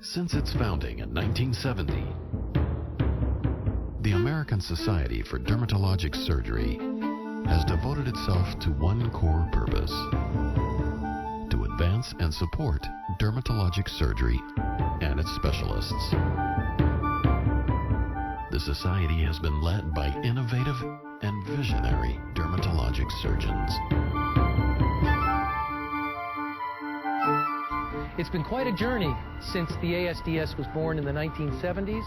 Since its founding in 1970, the American Society for Dermatologic Surgery has devoted itself to one core purpose: to advance and support dermatologic surgery and its specialists. The Society has been led by innovative and visionary dermatologic surgeons. It's been quite a journey since the ASDS was born in the 1970s.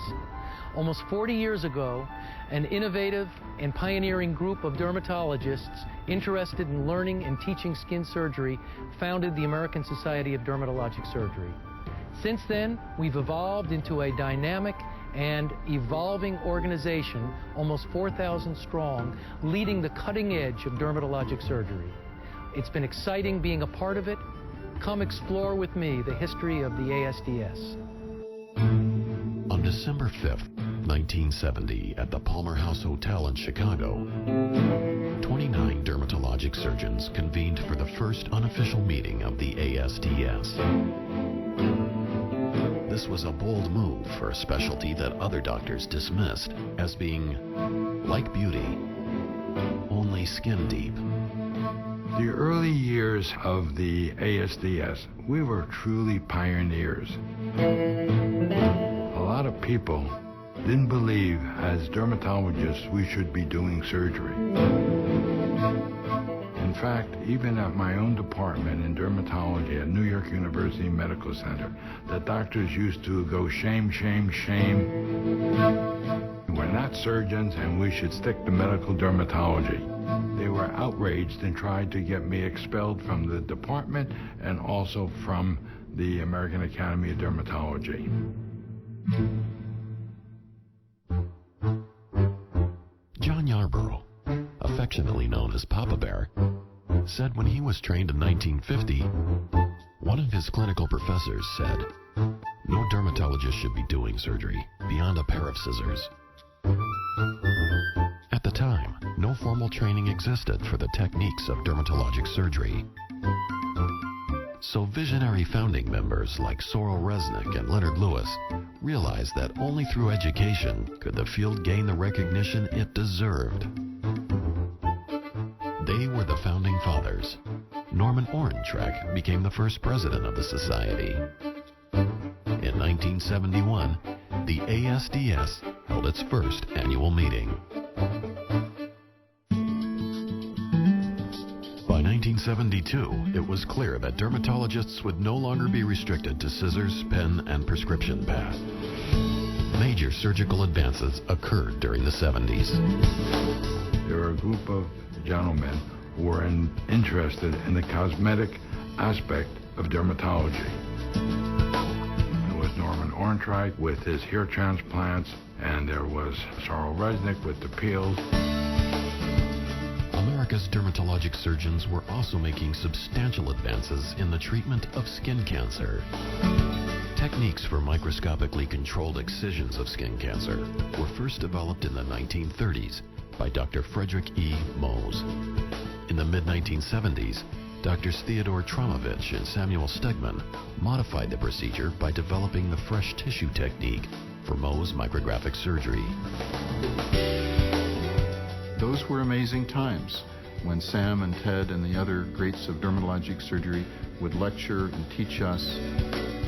Almost 40 years ago, an innovative and pioneering group of dermatologists interested in learning and teaching skin surgery founded the American Society of Dermatologic Surgery. Since then, we've evolved into a dynamic and evolving organization, almost 4,000 strong, leading the cutting edge of dermatologic surgery. It's been exciting being a part of it. Come explore with me the history of the ASDS. On December 5th, 1970, at the Palmer House Hotel in Chicago, 29 dermatologic surgeons convened for the first unofficial meeting of the ASDS. This was a bold move for a specialty that other doctors dismissed as being like beauty, only skin deep. The early years of the ASDS, we were truly pioneers. A lot of people didn't believe as dermatologists we should be doing surgery. In fact, even at my own department in dermatology at New York University Medical Center, the doctors used to go, shame, shame, shame. We're not surgeons and we should stick to medical dermatology. They were outraged and tried to get me expelled from the department and also from the American Academy of Dermatology. John Yarborough, affectionately known as Papa Bear, said when he was trained in 1950, one of his clinical professors said, "No dermatologist should be doing surgery beyond a pair of scissors." At the time, no formal training existed for the techniques of dermatologic surgery. So visionary founding members like Sorrel Resnick and Leonard Lewis realized that only through education could the field gain the recognition it deserved. They were the founding fathers. Norman Orentrack became the first president of the society. In 1971, the ASDS held its first annual meeting. By 1972, it was clear that dermatologists would no longer be restricted to scissors, pen, and prescription pad. Major surgical advances occurred during the 70s. There were a group of gentlemen who were interested in the cosmetic aspect of dermatology. There was Norman Orentrack with his hair transplants, and there was Sorrel Resnick with the peels. America's dermatologic surgeons were also making substantial advances in the treatment of skin cancer. Techniques for microscopically controlled excisions of skin cancer were first developed in the 1930s by Dr. Frederick E. Mohs. In the mid-1970s, Drs. Theodore Tromovich and Samuel Stegman modified the procedure by developing the fresh tissue technique for Mohs micrographic surgery. Those were amazing times when Sam and Ted and the other greats of dermatologic surgery would lecture and teach us.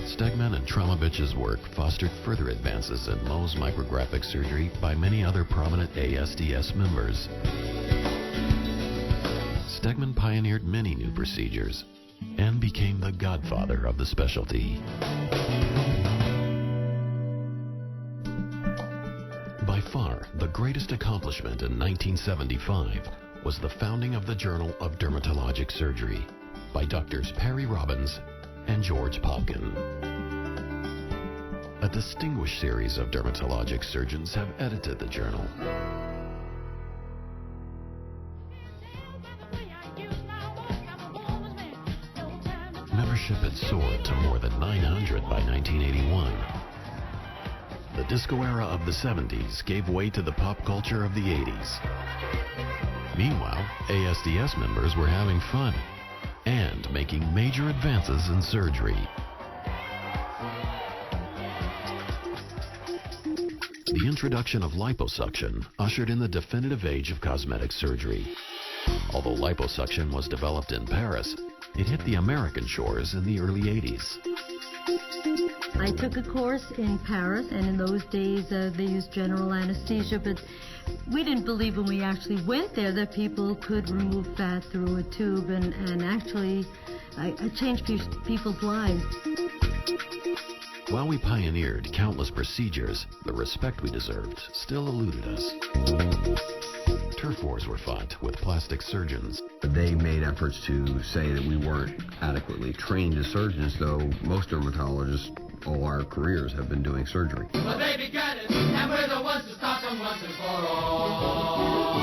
Stegman and Tromovich's work fostered further advances in Mohs micrographic surgery by many other prominent ASDS members. Stegman pioneered many new procedures and became the godfather of the specialty. By far, the greatest accomplishment in 1975 was the founding of the Journal of Dermatologic Surgery by Drs. Perry Robbins and George Popkin. A distinguished series of dermatologic surgeons have edited the journal. Membership had soared to more than 900 by 1981. The disco era of the 70s gave way to the pop culture of the 80s. Meanwhile, ASDS members were having fun and making major advances in surgery. The introduction of liposuction ushered in the definitive age of cosmetic surgery. Although liposuction was developed in Paris, it hit the American shores in the early 80s. I took a course in Paris, and in those days they used general anesthesia, but we didn't believe when we actually went there that people could remove fat through a tube, and actually I changed people's lives. While we pioneered countless procedures, the respect we deserved still eluded us. Turf wars were fought with plastic surgeons. They made efforts to say that we weren't adequately trained as surgeons, though most dermatologists all our careers have been doing surgery. Well, they began it, and we're the ones to stop them once and for all.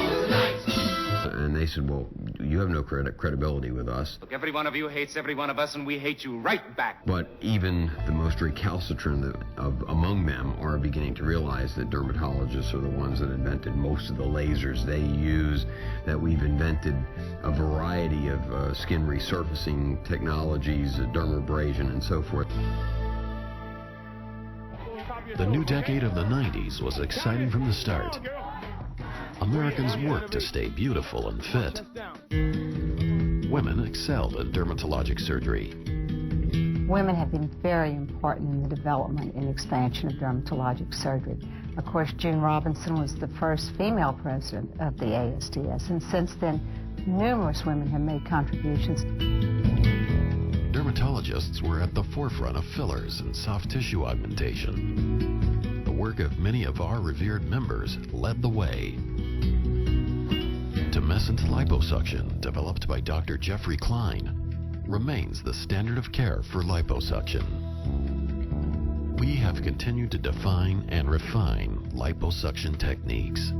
And they said, well, you have no credibility with us. Look, every one of you hates every one of us, and we hate you right back. But even the most recalcitrant among them are beginning to realize that dermatologists are the ones that invented most of the lasers they use, that we've invented a variety of skin resurfacing technologies, dermabrasion, and so forth. The new decade of the 90s was exciting from the start. Americans worked to stay beautiful and fit. Women excelled in dermatologic surgery. Women have been very important in the development and expansion of dermatologic surgery. Of course, June Robinson was the first female president of the ASDS, and since then, numerous women have made contributions. Dermatologists were at the forefront of fillers and soft tissue augmentation. The work of many of our revered members led the way. Tumescent liposuction, developed by Dr. Jeffrey Klein, remains the standard of care for liposuction. We have continued to define and refine liposuction techniques.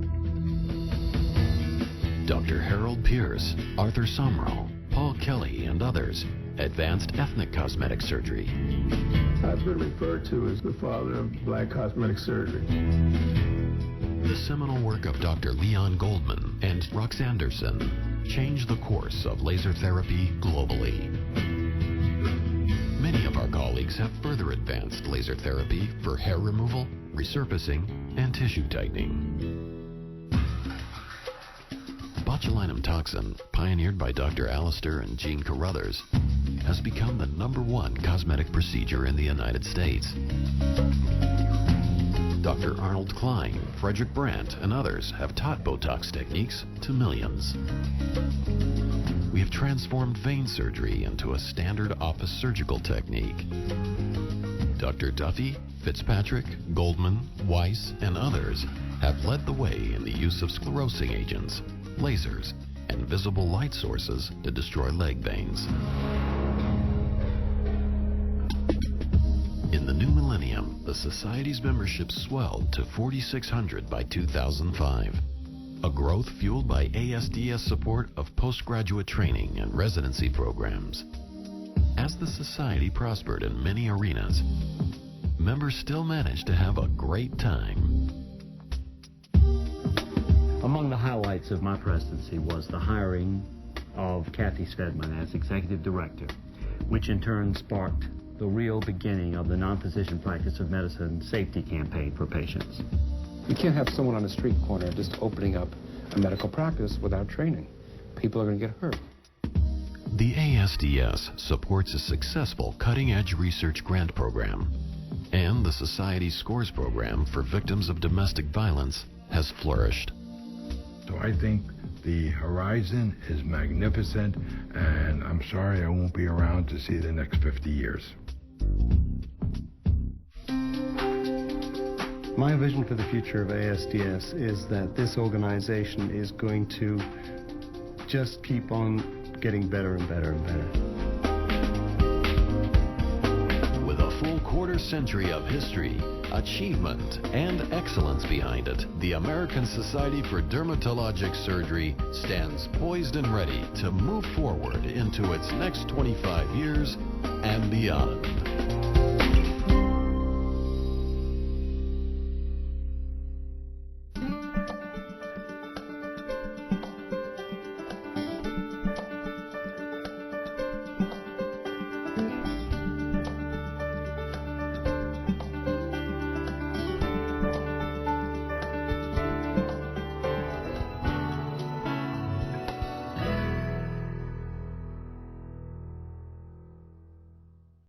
Dr. Harold Pierce, Arthur Somro, Paul Kelly, and others advanced ethnic cosmetic surgery. I've been referred to as the father of black cosmetic surgery. The seminal work of Dr. Leon Goldman and Rox Anderson changed the course of laser therapy globally. Many of our colleagues have further advanced laser therapy for hair removal, resurfacing, and tissue tightening. Botulinum toxin, pioneered by Dr. Alistair and Jean Carruthers, has become the #1 cosmetic procedure in the United States. Dr. Arnold Klein, Frederick Brandt, and others have taught Botox techniques to millions. We have transformed vein surgery into a standard office surgical technique. Dr. Duffy, Fitzpatrick, Goldman, Weiss, and others have led the way in the use of sclerosing agents, lasers, and visible light sources to destroy leg veins. In the new millennium, the Society's membership swelled to 4,600 by 2005, a growth fueled by ASDS support of postgraduate training and residency programs. As the Society prospered in many arenas, members still managed to have a great time. Among the highlights of my presidency was the hiring of Kathy Svedman as executive director, which in turn sparked the real beginning of the non-physician practice of medicine safety campaign for patients. You can't have someone on a street corner just opening up a medical practice without training. People are going to get hurt. The ASDS supports a successful cutting-edge research grant program, and the Society Scores program for victims of domestic violence has flourished. So I think the horizon is magnificent, and I'm sorry I won't be around to see the next 50 years. My vision for the future of ASDS is that this organization is going to just keep on getting better and better and better. With a full quarter-century of history, achievement, and excellence behind it, the American Society for Dermatologic Surgery stands poised and ready to move forward into its next 25 years and beyond.